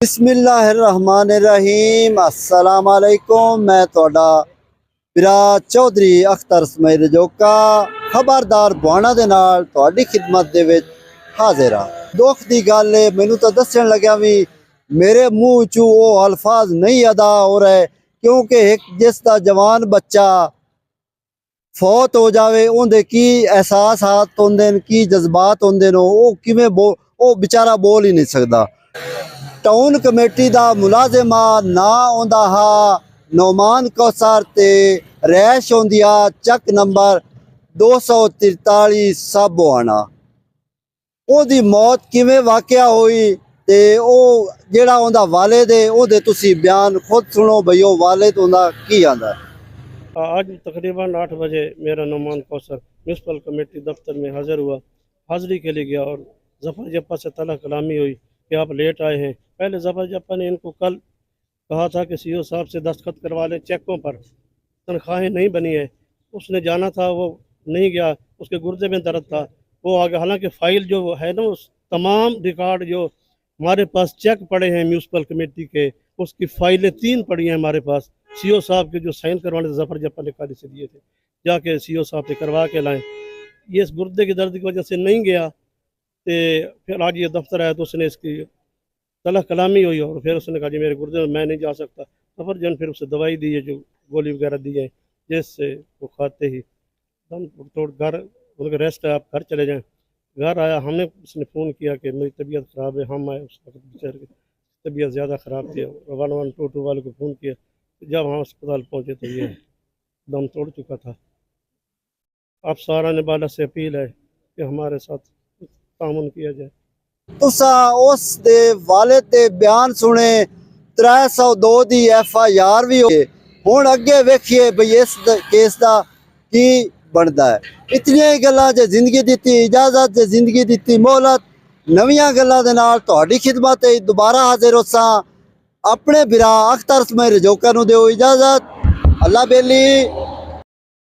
बिस्मिल्लाहिर्रहमानिर्रहीम अस्सलाम वालेकुम। मैं ਤੁਹਾਡਾ ਪਿਰਾ ਚੌਧਰੀ ਅਖਤਰ ਸਮੈਦ ਜੋਕਾ ਖਬਰਦਾਰ ਬੁਆਣਾ ਦੇ ਨਾਲ ਤੁਹਾਡੀ ਖਿਦਮਤ ਦੇ ਵਿੱਚ ਹਾਜ਼ਰ ਹਾਂ। ਦੁੱਖ ਦੀ ਗੱਲ ਹੈ, ਮੈਨੂੰ ਤਾਂ ਦੱਸਣ ਲੱਗਿਆ ਵੀ ਮੇਰੇ ਮੂੰਹ ਚੋਂ ਉਹ ਅਲਫਾਜ਼ ਨਹੀਂ ਅਦਾ ਹੋ ਰਹੇ, ਕਿਉਂਕਿ ਇੱਕ ਜਿਸ ਦਾ ਜਵਾਨ ਬੱਚਾ ਫੌਤ ਹੋ ਜਾਵੇ ਉਹਦੇ ਕੀ ਅਹਿਸਾਸਾਤ ਹੁੰਦੇ ਨੇ, ਕੀ ਜਜ਼ਬਾਤ ਹੁੰਦੇ ਨੇ, ਉਹ ਕਿਵੇਂ ਉਹ ਵਿਚਾਰਾ ਬੋਲ ਹੀ ਨਹੀਂ ਸਕਦਾ। टाउन कमेटी का मुलाजिमा ना आंदा हा नौमान कौसर ते रैश होंदी आ चक नंबर 243 साबोआना। ओदी मौत किवें वाकया हुई ते ओ जेड़ा ओंदा वालिद है ओदे तुसी बयान खुद सुनो भई ओ वालिद ओंदा की आंदा। आज तकरीबन 8 बजे मेरा नौमान कौसर म्यूनसिपल कमेटी दफ्तर में हाजिर हुआ। हाजिरी के लिए गया और जफ़र जप्पा से तला कलामी हुई कि आप लेट आए हैं। पहले जफ़र जप्पा ने इनको कल कहा था कि सीओ साहब से दस्तखत करवा लें चेकों पर, तनख्वाहें नहीं बनी है। उसने जाना था, वो नहीं गया, उसके गुर्दे में दर्द था, वो आ गया। हालांकि फ़ाइल जो है ना, उस तमाम रिकॉर्ड जो हमारे पास चेक पड़े हैं म्यूनसिपल कमेटी के, उसकी फ़ाइलें 3 पड़ी हैं हमारे पास। सीओ साहब के जो साइन करवाने जफ़र जप्पा ने काली से दिए थे, जाके सीओ साहब से करवा के लाएँ। ये इस गुर्दे की दर्द की वजह से नहीं गया। तो फिर आज ये दफ्तर आया तो उसने इसकी तला कलामी हुई और फिर उसने कहा जी मेरे गुर्दे में मैं नहीं जा सकता। सफरजन फिर उसे दवाई दी है, जो गोली वगैरह दी है, जिससे वो खाते ही दम तोड़ घर उनका रेस्ट है, आप घर चले जाएं। घर आया, हमने उसने फ़ोन किया कि मेरी तबीयत ख़राब है। हम आए, उस वक्त बेचारे की तबीयत ज़्यादा ख़राब थी। 1122 वाले को फ़ोन किया, जब हम अस्पताल पहुँचे तो ये दम तोड़ चुका था। आप सारा निबाला से अपील है कि हमारे साथ तामुन किया जाए। तुसा उस दे वालिद दे बयान सुने, 302 दी FIR भी होई। हुण अगे वेखिए भई इस केस दा की बनदा है। इतनियां ही गल्लां जे जिंदगी दित्ती इजाजत, जे जिंदगी दित्ती मोहलत, नवीआं गल्लां दे नाल तुहाडी खिदमत ते दोबारा हाजिर होसां। अपने बिरा अख्तर समैद जोका नूं दिओ इजाजत। अल्लाह बेली।